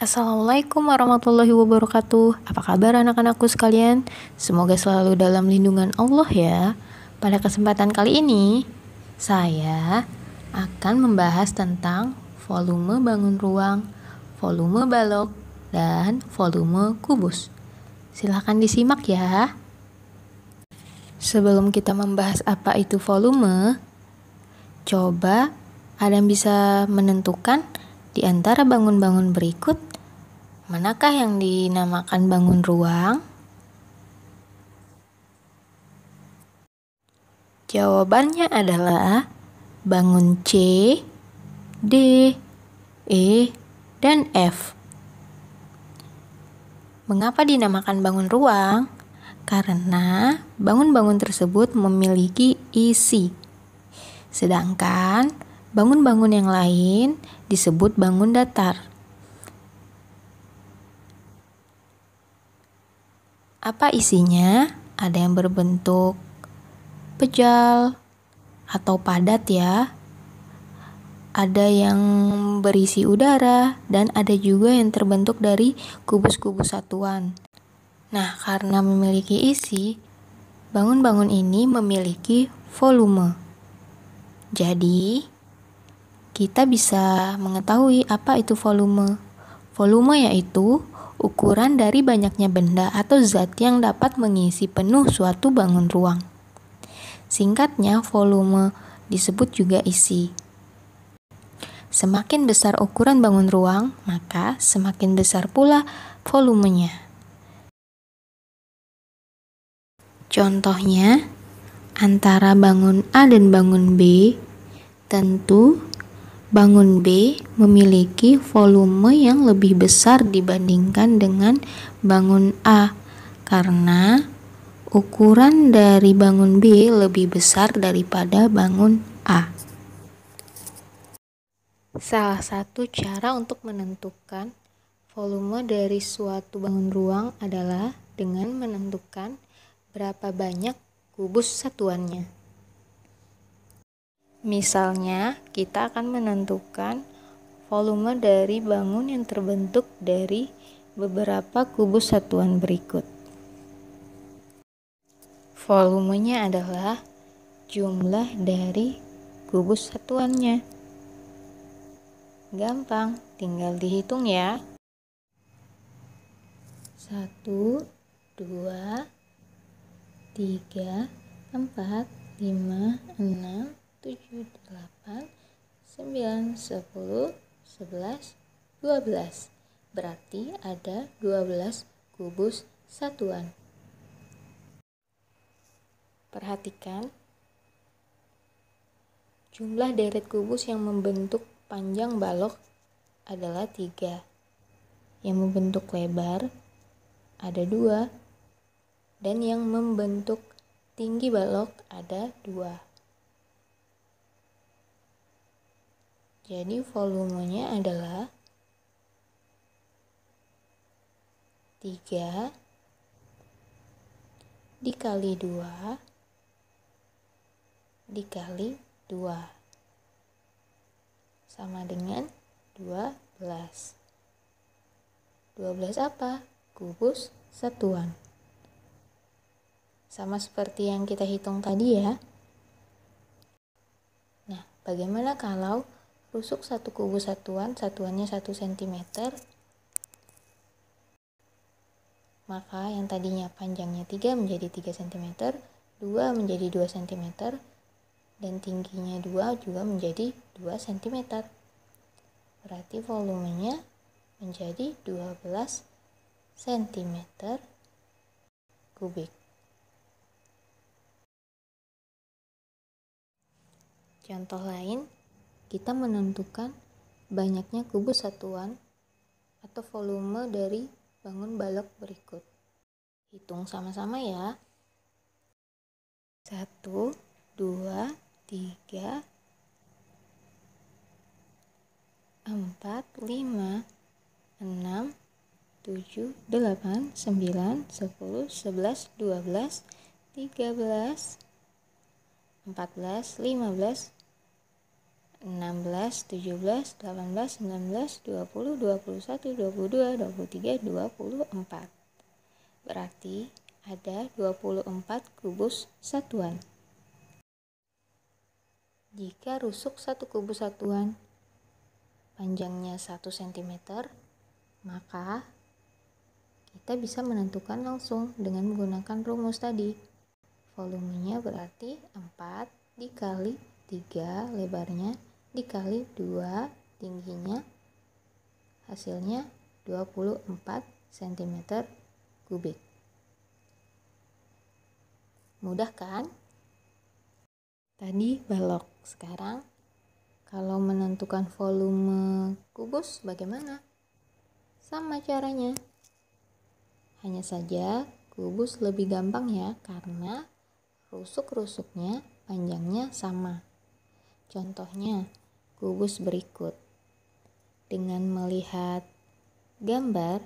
Assalamualaikum warahmatullahi wabarakatuh. Apa kabar anak-anakku sekalian? Semoga selalu dalam lindungan Allah ya. Pada kesempatan kali ini, saya akan membahas tentang volume bangun ruang, volume balok, dan volume kubus. Silahkan disimak ya. Sebelum kita membahas apa itu volume, coba ada yang bisa menentukan di antara bangun-bangun berikut, manakah yang dinamakan bangun ruang? Jawabannya adalah bangun C, D, E, dan F. Mengapa dinamakan bangun ruang? Karena bangun-bangun tersebut memiliki isi. Sedangkan bangun-bangun yang lain disebut bangun datar. Apa isinya? Ada yang berbentuk pejal atau padat ya. Ada yang berisi udara dan ada juga yang terbentuk dari kubus-kubus satuan. Nah, karena memiliki isi, bangun-bangun ini memiliki volume. Jadi, kita bisa mengetahui apa itu volume. Volume yaitu ukuran dari banyaknya benda atau zat yang dapat mengisi penuh suatu bangun ruang. Singkatnya, volume disebut juga isi. Semakin besar ukuran bangun ruang, maka semakin besar pula volumenya. Contohnya, antara bangun A dan bangun B, tentu bangun B memiliki volume yang lebih besar dibandingkan dengan bangun A, karena ukuran dari bangun B lebih besar daripada bangun A. Salah satu cara untuk menentukan volume dari suatu bangun ruang adalah dengan menentukan berapa banyak kubus satuannya. Misalnya, kita akan menentukan volume dari bangun yang terbentuk dari beberapa kubus satuan berikut. Volumenya adalah jumlah dari kubus satuannya. Gampang, tinggal dihitung ya. 1, 2, 3, 4, 5, 6, 7, 8, 9, 10, 11, 12. Berarti ada 12 kubus satuan. Perhatikan, jumlah deret kubus yang membentuk panjang balok adalah 3. Yang membentuk lebar ada 2. Dan yang membentuk tinggi balok ada 2. Jadi volumenya adalah 3 dikali 2 dikali 2 sama dengan 12. 12 apa? Kubus satuan. Sama seperti yang kita hitung tadi ya. Nah, bagaimana kalau rusuk satu kubus satuan, satuannya 1 cm, maka yang tadinya panjangnya 3 menjadi 3 cm, 2 menjadi 2 cm, dan tingginya 2 juga menjadi 2 cm. Berarti volumenya menjadi 12 cm kubik. Contoh lain, kita menentukan banyaknya kubus satuan atau volume dari bangun balok berikut. Hitung sama-sama ya. 1, 2, 3, 4, 5, 6, 7, 8, 9, 10, 11, 12, 13, 14, 15, 16, 17, 18, 19, 20, 21, 22, 23, 24. Berarti ada 24 kubus satuan. Jika rusuk satu kubus satuan panjangnya 1 cm, maka kita bisa menentukan langsung dengan menggunakan rumus tadi. Volumenya berarti 4 dikali 3 lebarnya dikali 2 tingginya, hasilnya 24 cm kubik. Mudah kan? Tadi balok. Sekarang kalau menentukan volume kubus bagaimana? Sama caranya. Hanya saja kubus lebih gampang ya, karena rusuk-rusuknya panjangnya sama. Contohnya kubus berikut. Dengan melihat gambar,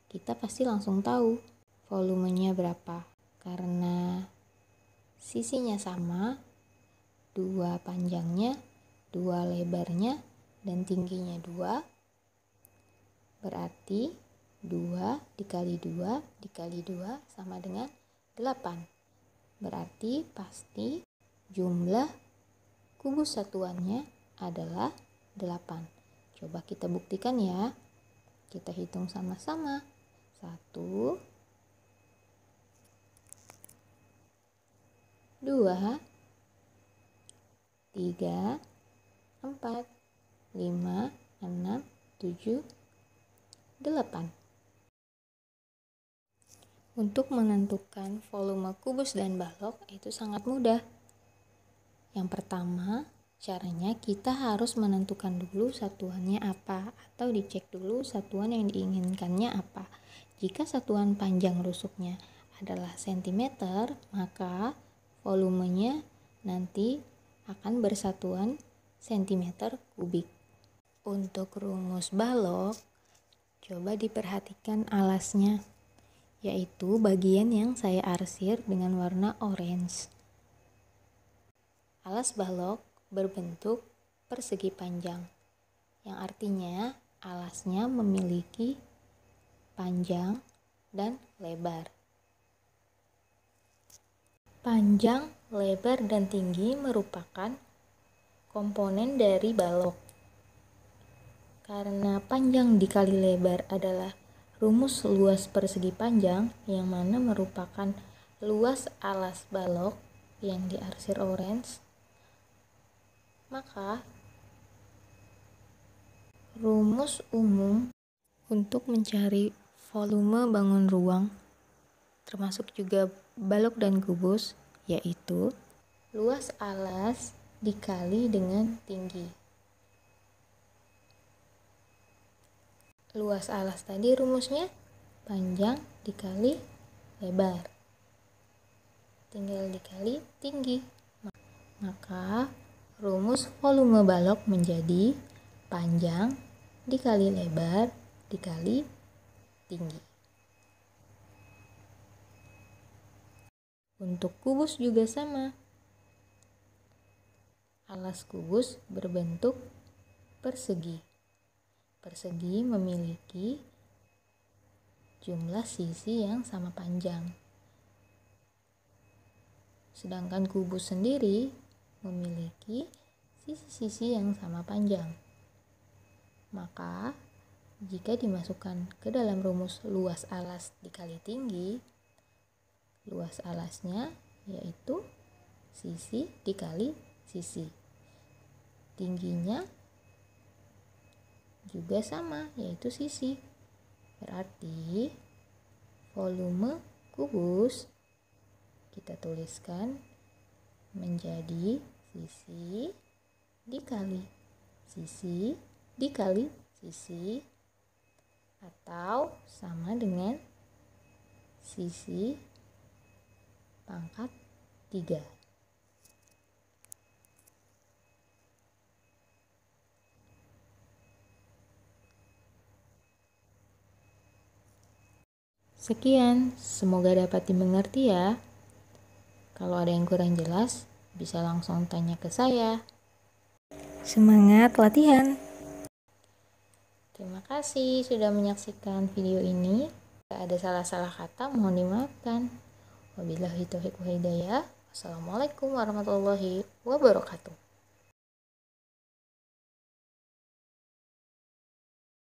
kita pasti langsung tahu volumenya berapa. Karena sisinya sama, 2 panjangnya, 2 lebarnya, dan tingginya 2. Berarti 2 dikali 2 dikali 2 sama dengan 8. Berarti pasti jumlah kubus satuannya adalah 8. Coba kita buktikan ya. Kita hitung sama-sama. 1, 2, 3, 4, 5, 6, 7, 8. Untuk menentukan volume kubus dan balok itu sangat mudah. Yang pertama, caranya kita harus menentukan dulu satuannya apa, atau dicek dulu satuan yang diinginkannya apa. Jika satuan panjang rusuknya adalah cm, maka volumenya nanti akan bersatuan cm kubik. Untuk rumus balok, coba diperhatikan alasnya, yaitu bagian yang saya arsir dengan warna orange. Alas balok berbentuk persegi panjang, yang artinya alasnya memiliki panjang dan lebar. Panjang, lebar, dan tinggi merupakan komponen dari balok. Karena panjang dikali lebar adalah rumus luas persegi panjang, yang mana merupakan luas alas balok yang diarsir orange, maka rumus umum untuk mencari volume bangun ruang, termasuk juga balok dan kubus, yaitu luas alas dikali dengan tinggi. Luas alas tadi rumusnya panjang dikali lebar, tinggal dikali tinggi. Maka rumus volume balok menjadi panjang dikali lebar dikali tinggi. Untuk kubus juga sama. Alas kubus berbentuk persegi. Persegi memiliki jumlah sisi yang sama panjang. Sedangkan kubus sendiri memiliki sisi-sisi yang sama panjang. Maka, jika dimasukkan ke dalam rumus luas alas dikali tinggi, luas alasnya yaitu sisi dikali sisi. Tingginya juga sama, yaitu sisi. Berarti volume kubus kita tuliskan menjadi sisi dikali sisi dikali sisi, atau sama dengan sisi pangkat 3. Sekian, semoga dapat dimengerti ya. Kalau ada yang kurang jelas, bisa langsung tanya ke saya. Semangat latihan! Terima kasih sudah menyaksikan video ini. Jika ada salah-salah kata, mohon dimaafkan. Wabillahi taufiq wal hidayah. Wassalamualaikum warahmatullahi wabarakatuh.